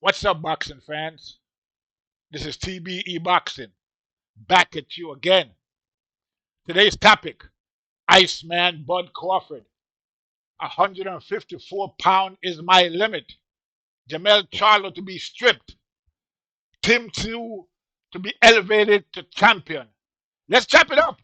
What's up, boxing fans? This is TBE Boxing, back at you again. Today's topic, Iceman Bud Crawford. 154-pound is my limit. Jermell Charlo to be stripped. Tim Tszyu to be elevated to champion. Let's chop it up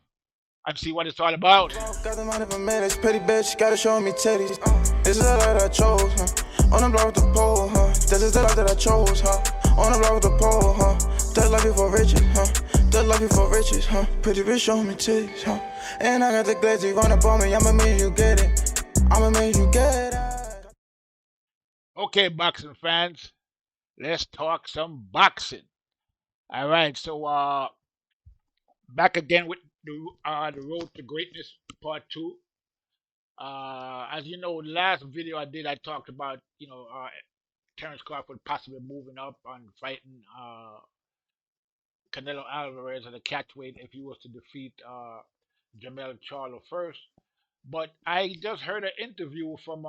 and see what it's all about. Got the money for minutes, pretty bitch, gotta show me titties. This is the life that I chose, huh? On the block with the pole, huh? This is the life that I chose, huh? On the block with the pole, huh? That life before riches, huh? That life before riches, huh? Pretty bitch, show me titties, huh? And I got the glazzy run up on me, I'ma make you get it. I'ma make you get it. Okay, boxing fans, let's talk some boxing. All right, so back again with the road to greatness part 2. As you know, the last video I did, I talked about Terence Crawford possibly moving up and fighting Canelo Alvarez at the catchweight if he was to defeat Jermell Charlo first. But I just heard an interview from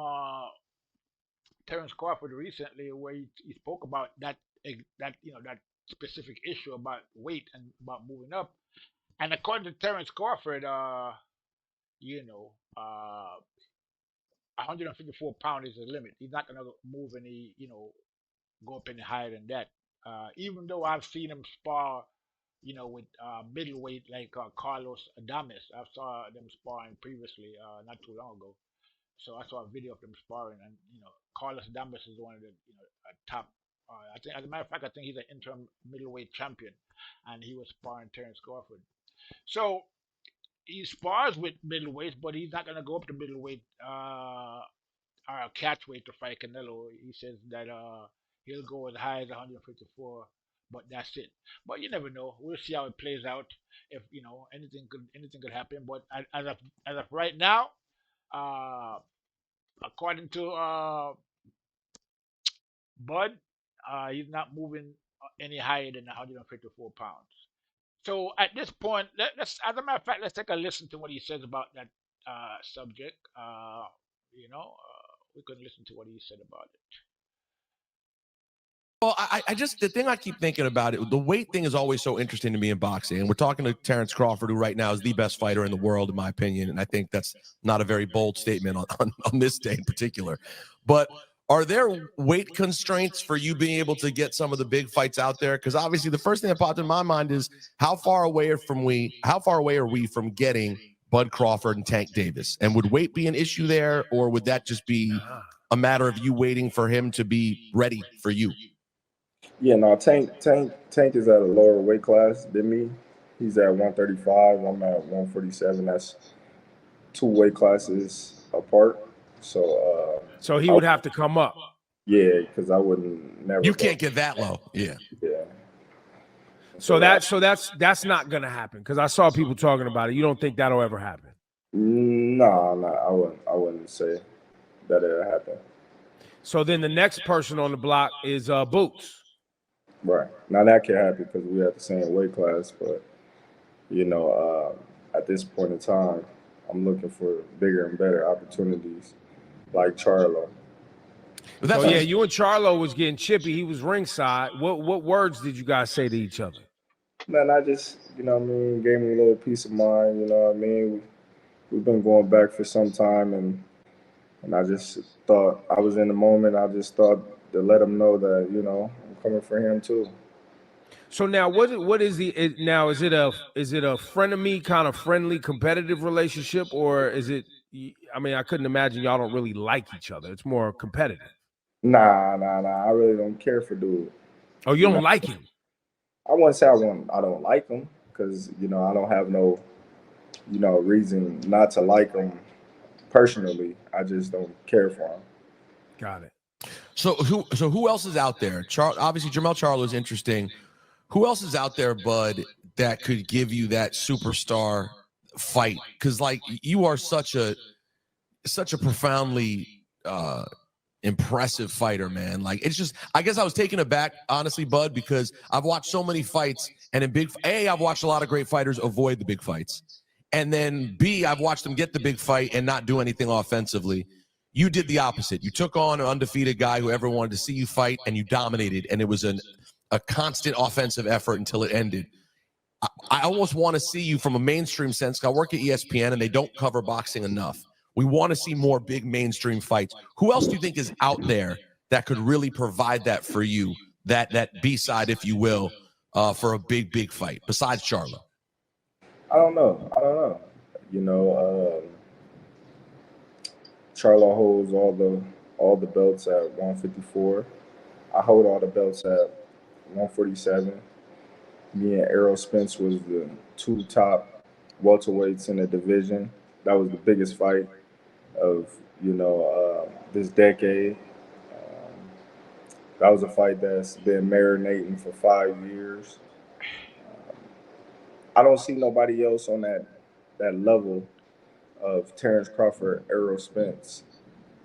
Terence Crawford recently where he spoke about that specific issue about weight and about moving up. And according to Terence Crawford, 154 pounds is the limit. He's not gonna move any, go up any higher than that. Even though I've seen him spar, with middleweight like Carlos Adames. I saw them sparring previously, not too long ago. So I saw a video of them sparring, and Carlos Adames is one of the top. I think, as a matter of fact, I think he's an interim middleweight champion, and he was sparring Terence Crawford. So he spars with middleweights, but he's not gonna go up to middleweight or catchweight to fight Canelo. He says that he'll go as high as 154, but that's it. But you never know. We'll see how it plays out. If anything could happen. But as of right now, according to Bud, he's not moving any higher than 154 pounds. So at this point, let's, as a matter of fact, let's take a listen to what he says about that subject. We could listen to what he said about it. Well, I just, the thing I keep thinking about it, the weight thing is always so interesting to me in boxing. And we're talking to Terence Crawford, who right now is the best fighter in the world, in my opinion. And I think that's not a very bold statement on this day in particular. But are there weight constraints for you being able to get some of the big fights out there? Because obviously the first thing that popped in my mind is how far away are we from getting Bud Crawford and Tank Davis? And would weight be an issue there, or would that just be a matter of you waiting for him to be ready for you? Yeah, no, Tank is at a lower weight class than me. He's at 135. I'm at 147. That's 2 weight classes apart. So he would have to come up. Yeah, because I wouldn't never. You can't get that low. Yeah. Yeah. So that's not gonna happen, because I saw people talking about it. You don't think that'll ever happen? No, I wouldn't say that it'll happen. So then the next person on the block is Boots. Right. Now that can happen because we have the same weight class, but at this point in time, I'm looking for bigger and better opportunities, like Charlo. Oh yeah, you and Charlo was getting chippy. He was ringside. What words did you guys say to each other? Man, I just, gave me a little peace of mind. We've been going back for some time, and I just thought I was in the moment. I just thought to let him know that, I'm coming for him too. So now, what is the now? Is it a frenemy kind of friendly competitive relationship, or is it? I mean, I couldn't imagine y'all don't really like each other. It's more competitive. Nah. I really don't care for dude. Oh, you don't like him? I wouldn't say I don't like him, because I don't have no reason not to like him personally. I just don't care for him. Got it. So who else is out there? Obviously, Jermell Charlo is interesting. Who else is out there, Bud, that could give you that superstar fight? Because you are such a profoundly impressive fighter, man. It's just, I guess I was taken aback, honestly, Bud, because I've watched so many fights, and I've watched a lot of great fighters avoid the big fights, and then B, I've watched them get the big fight and not do anything offensively. You did the opposite. You took on an undefeated guy who everyone wanted to see you fight, and you dominated, and it was a constant offensive effort until it ended. I almost want to see you from a mainstream sense. I work at ESPN, and they don't cover boxing enough. We want to see more big mainstream fights. Who else do you think is out there that could really provide that for you, that B-side, if you will, for a big fight, besides Charlo? I don't know. You know, Charlo holds all the belts at 154. I hold all the belts at 147. Me and Errol Spence was the two top welterweights in the division. That was the biggest fight of this decade. Um, that was a fight that's been marinating for 5 years. Um, I don't see nobody else on that level of Terrence Crawford, Errol Spence,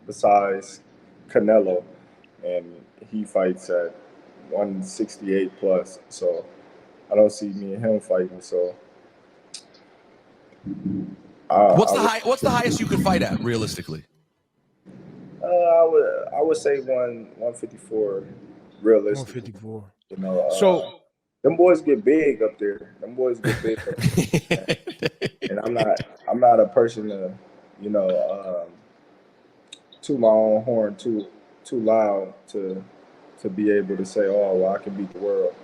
besides Canelo, and he fights at 168 plus. So I don't see me and him fighting. So what's the highest you could fight at realistically? I would say 154 realistically. 154. You know, So them boys get big up there. Them boys get big up there. And I'm not a person to, toot my own horn too loud to be able to say, oh, well, I can beat the world.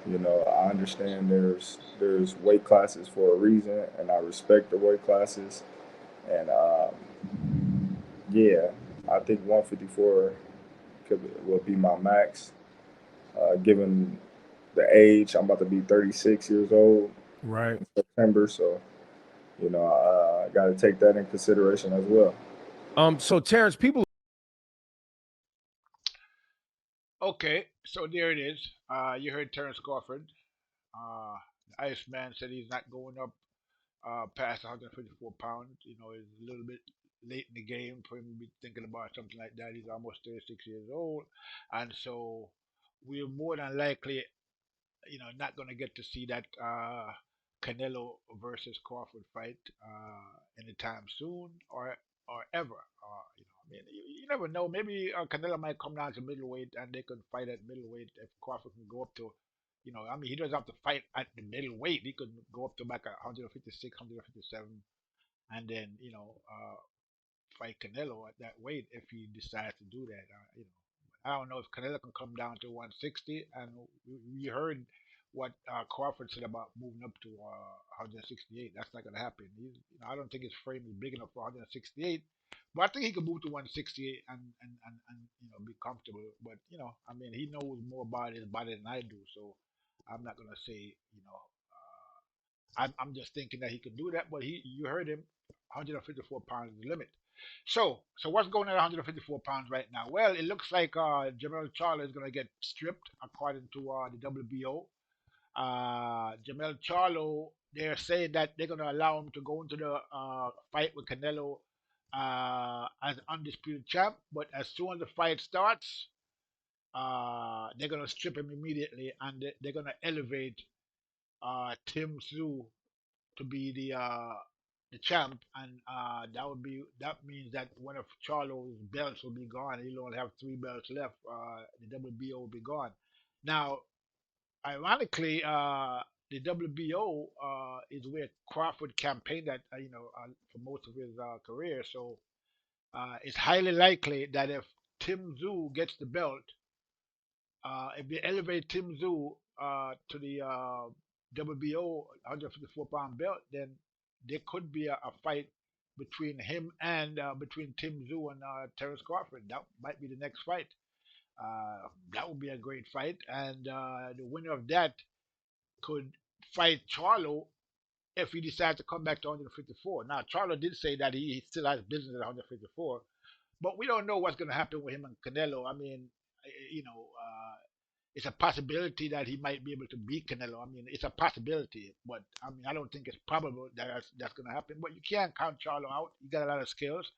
You know, I understand there's weight classes for a reason, and I respect the weight classes. And yeah, I think 154 will be my max, given the age. I'm about to be 36 years old right. in September, so I got to take that in consideration as well. So Terrence, people. Okay, so there it is. You heard Terrence Crawford. The Iceman said he's not going up past 154 pounds. You know, it's a little bit late in the game for him to be thinking about something like that. He's almost 36 years old, and so we're more than likely, not going to get to see that Canelo versus Crawford fight anytime soon or ever. I mean, you never know. Maybe Canelo might come down to middleweight and they could fight at middleweight if Crawford can go up to, I mean, he doesn't have to fight at the middleweight. He could go up to back at 156, 157, and then fight Canelo at that weight if he decides to do that. I don't know if Canelo can come down to 160, and we heard what Crawford said about moving up to 168. That's not going to happen. I don't think his frame is big enough for 168, but I think he can move to 168 and be comfortable. But I mean, he knows more about his body than I do, so I'm not going to say I'm just thinking that he could do that. But you heard him, 154 pounds is the limit. So what's going on at 154 pounds right now? Well, it looks like Jermell Charlo is going to get stripped according to the WBO. Jermell Charlo, they're saying that they're going to allow him to go into the fight with Canelo as undisputed champ, but as soon as the fight starts, they're going to strip him immediately, and they're going to elevate Tim Tszyu to be the champ, and that means that one of Charlo's belts will be gone. He'll only have three belts left. The WBO will be gone. Now, ironically, the WBO is where Crawford campaigned at, for most of his career. So it's highly likely that if Tim Tszyu gets the belt, if they elevate Tim Tszyu to the WBO 154-pound belt, then there could be a fight between him and between Tim Tszyu and Terrence Crawford. That might be the next fight. That would be a great fight, and the winner of that could fight Charlo if he decides to come back to 154. Now, Charlo did say that he still has business at 154, but we don't know what's going to happen with him and Canelo. I mean, it's a possibility that he might be able to beat Canelo. I mean, it's a possibility, but I mean, I don't think it's probable that that's going to happen. But you can't count Charlo out. He got a lot of skills.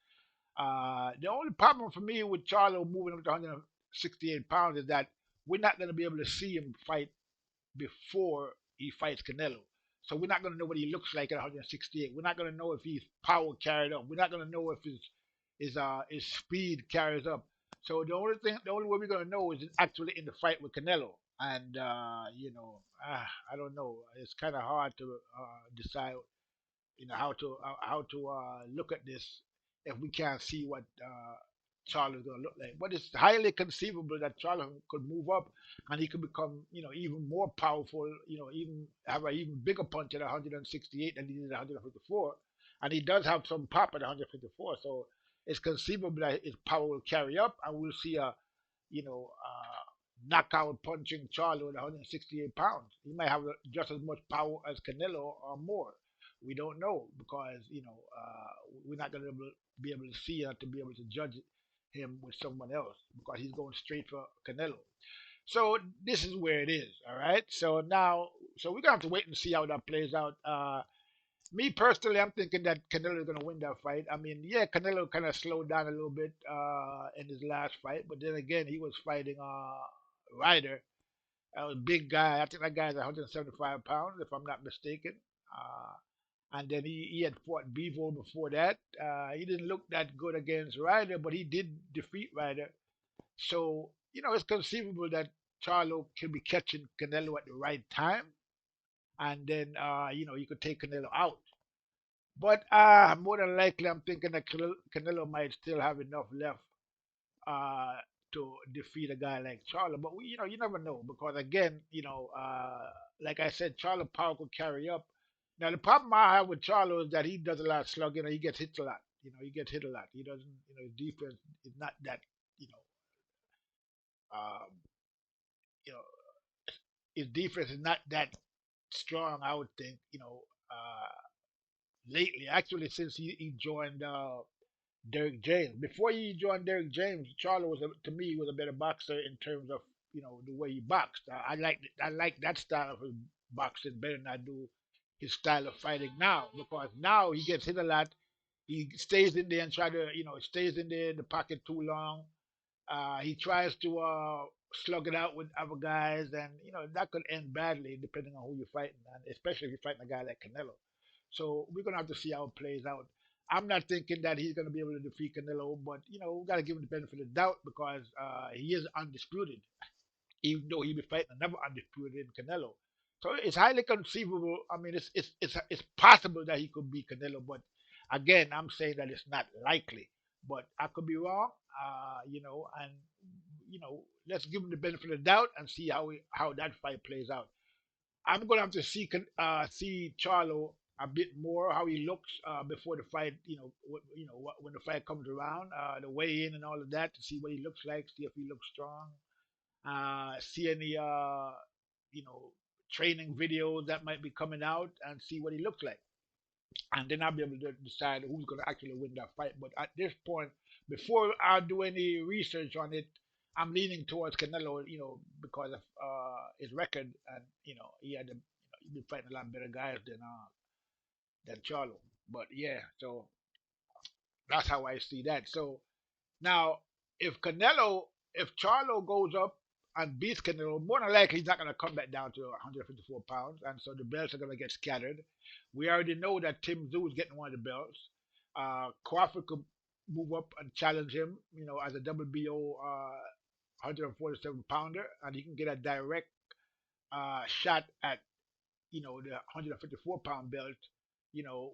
The only problem for me with Charlo moving up to 168 pounds is that we're not going to be able to see him fight before he fights Canelo. So we're not going to know what he looks like at 168. We're not going to know if he's power carried up. We're not going to know if his speed carries up. So the only way we're gonna know is actually in the fight with Canelo. And I don't know. It's kind of hard to decide, how to look at this if we can't see what Charlo is going to look like. But it's highly conceivable that Charlo could move up and he could become, even more powerful, even have an even bigger punch at 168 than he did at 154. And he does have some pop at 154, so it's conceivable that his power will carry up, and we'll see a, knockout punching Charlo at 168 pounds. He might have just as much power as Canelo or more. We don't know because we're not going to be able to see it to be able to judge him with someone else because he's going straight for Canelo. So this is where it is. All right. So now, we're gonna have to wait and see how that plays out. Me personally, I'm thinking that Canelo is gonna win that fight. I mean, yeah, Canelo kind of slowed down a little bit in his last fight, but then again, he was fighting Ryder, a big guy. I think that guy's 175 pounds, if I'm not mistaken. And then he had fought Bevo before that. He didn't look that good against Ryder, but he did defeat Ryder. So, it's conceivable that Charlo can be catching Canelo at the right time. And then, you could take Canelo out. But more than likely, I'm thinking that Canelo might still have enough left uh, to defeat a guy like Charlo. But you never know because again, like I said, Charlo power could carry up. Now the problem I have with Charlo is that he does a lot of slugging and he gets hit a lot. He gets hit a lot. He doesn't. His defense is not that. Um, you know, his defense is not that strong. I would think. Lately, actually, since he joined Derek James. Before he joined Derek James, Charlo to me was a better boxer in terms of the way he boxed. I like that style of his boxing better than I do his style of fighting now because now he gets hit a lot. He stays in there and stays in there in the pocket too long. He tries to slug it out with other guys, and that could end badly depending on who you're fighting, and especially if you're fighting a guy like Canelo. So we're gonna have to see how it plays out. I'm not thinking that he's gonna be able to defeat Canelo, but we gotta give him the benefit of the doubt because he is undisputed, even though he'll be fighting another undisputed in Canelo. So it's highly conceivable. I mean, it's possible that he could beat Canelo, but again, I'm saying that it's not likely. But I could be wrong, and let's give him the benefit of the doubt and see how that fight plays out. I'm gonna have to see Charlo a bit more how he looks before the fight. When the fight comes around, the weigh in and all of that to see what he looks like, see if he looks strong, see any training videos that might be coming out, and see what he looks like, and then I'll be able to decide who's gonna actually win that fight. But at this point, before I do any research on it, I'm leaning towards Canelo, because of his record, and he's been fighting a lot better guys than Charlo. But yeah, so that's how I see that. So now, if Charlo goes up and beats Canelo, more than likely he's not going to come back down to 154 pounds, and so the belts are going to get scattered. We already know that Tim Tszyu is getting one of the belts. Crawford could move up and challenge him, as a WBO 147 pounder, and he can get a direct shot at the 154-pound belt,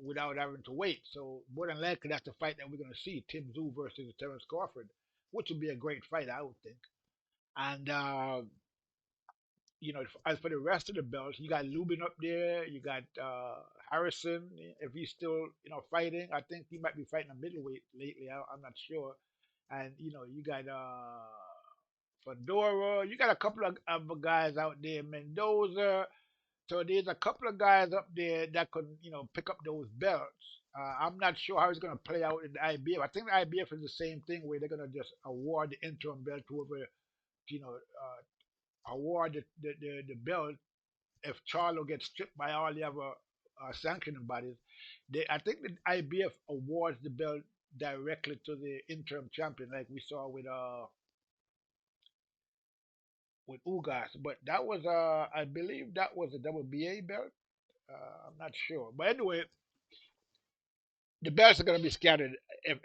without having to wait. So more than likely that's the fight that we're going to see: Tim Tszyu versus Terence Crawford, which would be a great fight, I would think. And as for the rest of the belts, you got Lubin up there, you got Harrison. If he's still fighting, I think he might be fighting a middleweight lately. I'm not sure. And you got Fedora. You got a couple of other guys out there, Mendoza. So there's a couple of guys up there that could, pick up those belts. I'm not sure how it's going to play out in the IBF. I think the IBF is the same thing where they're going to just award the interim belt to whoever, award the belt if Charlo gets stripped by all the other sanctioning bodies. I think the IBF awards the belt directly to the interim champion, like we saw with Ugas. But that was I believe that was a WBA belt. I'm not sure, but anyway, the belts are going to be scattered if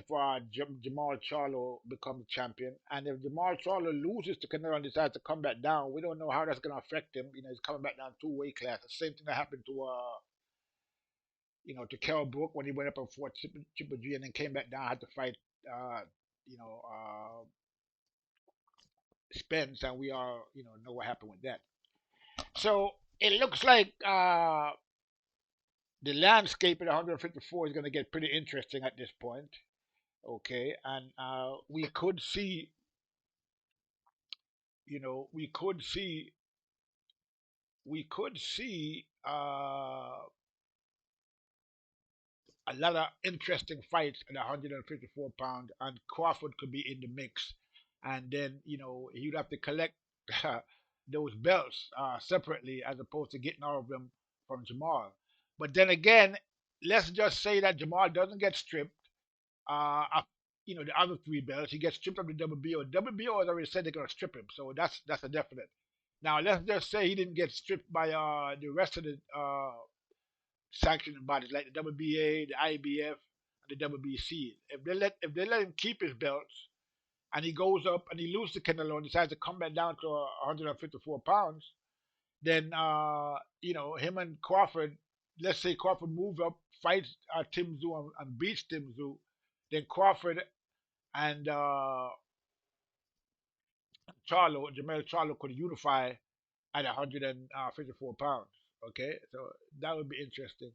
Jermell Charlo becomes champion, and if Jermell Charlo loses to Canelo and decides to come back down, we don't know how that's going to affect him. He's coming back down 2 weight classes. Same thing that happened to to Kell Brook when he went up and fought Triple G and then came back down, had to fight you know Spence, and we all know what happened with that. So it looks like the landscape at 154 is going to get pretty interesting at this point. Okay, and we could see, we could see a lot of interesting fights at 154 pounds, and Crawford could be in the mix, and then he'd have to collect those belts separately as opposed to getting all of them from Jermell. But then again, let's just say that Jermell doesn't get stripped. The other 3 belts, he gets stripped of the WBO. WBO has already said they're gonna strip him, so that's a definite. Now let's just say he didn't get stripped by the rest of the sanctioning bodies like the WBA, the IBF, and the WBC. If they let him keep his belts, and he goes up and he loses to Canelo and decides to come back down to 154 pounds, then him and Crawford. Let's say Crawford moves up, fights Tim Tszyu and beats Tim Tszyu, then Crawford and Jermell Charlo could unify at 154 pounds. Okay, so that would be interesting.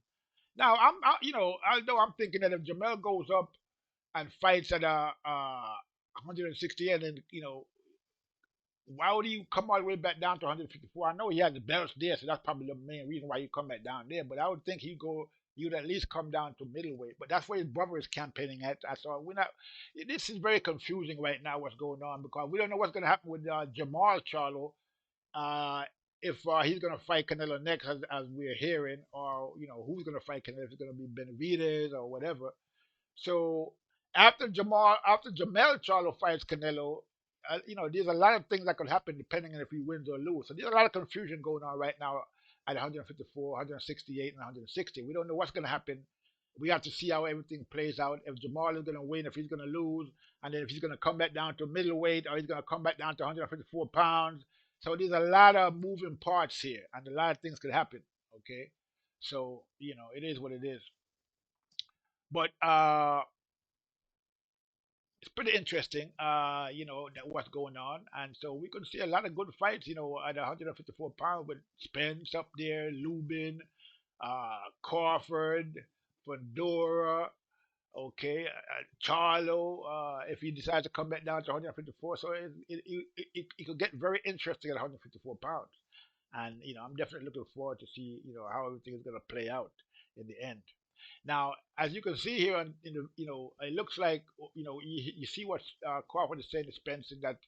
Now, although I'm thinking that if Jermell goes up and fights at 168, then why would he come all the way back down to 154? I know he has the belts there, so that's probably the main reason why he come back down there. But I would think he'd at least come down to middleweight. But that's where his brother is campaigning at. So this is very confusing right now what's going on, because we don't know what's going to happen with Jermell Charlo. If he's going to fight Canelo next, as we're hearing, or who's going to fight Canelo, if it's going to be Benavidez or whatever. So after Jermell Charlo fights Canelo, there's a lot of things that could happen depending on if he wins or loses. So there's a lot of confusion going on right now at 154, 168, and 160. We don't know what's going to happen. We have to see how everything plays out. If Jermell is going to win, if he's going to lose, and then if he's going to come back down to middleweight, or he's going to come back down to 154 pounds. So there's a lot of moving parts here, and a lot of things could happen. Okay, so it is what it is. But it's pretty interesting, that what's going on, and so we could see a lot of good fights, at 154 pounds with Spence up there, Lubin, Crawford, Fedora, okay, Charlo, if he decides to come back down to 154, so it could get very interesting at 154 pounds, and I'm definitely looking forward to see how everything is going to play out in the end. Now, as you can see here, it looks like you see what Crawford is saying to Spence in that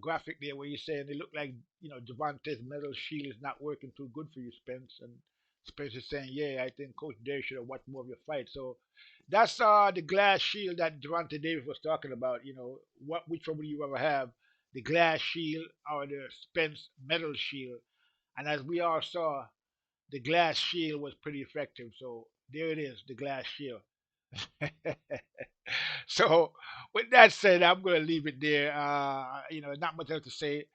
graphic there, where he's saying it looked like Javante's metal shield is not working too good for you, Spence, and Spence is saying, yeah, I think Coach Dave should have watched more of your fight. So that's the glass shield that Gervonta Davis was talking about. Which one would you rather have, the glass shield or the Spence metal shield? And as we all saw, the glass shield was pretty effective. So there it is, the glass shield. So with that said, I'm going to leave it there. Not much else to say.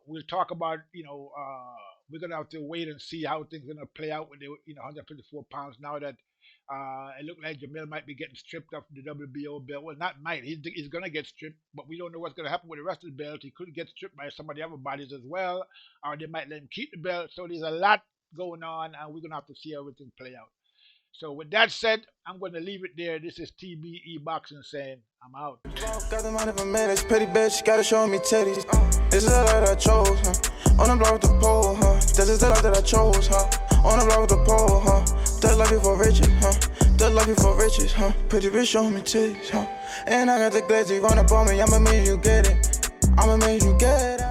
We'll talk about, we're going to have to wait and see how things are going to play out with the 154 pounds now that it looked like Jermell might be getting stripped of the WBO belt. Well, not might. He's going to get stripped, but we don't know what's going to happen with the rest of the belt. He could get stripped by some of the other bodies as well, or they might let him keep the belt. So there's a lot going on, and we're going to have to see how everything play out. So with that said, I'm going to leave it there. This is TBE Boxing saying I'm out. Got the money for man, it's petty bitch, gotta show me titties. This is the life that I chose, huh? On the block with the pole, huh? This is the life that I chose, huh? On the block with the pole, huh? That life before riches, huh? That life before riches, huh? Pretty bitch, show me titties, huh? And I got the glazzy run up on me, I'ma make you get it. I'ma make you get it.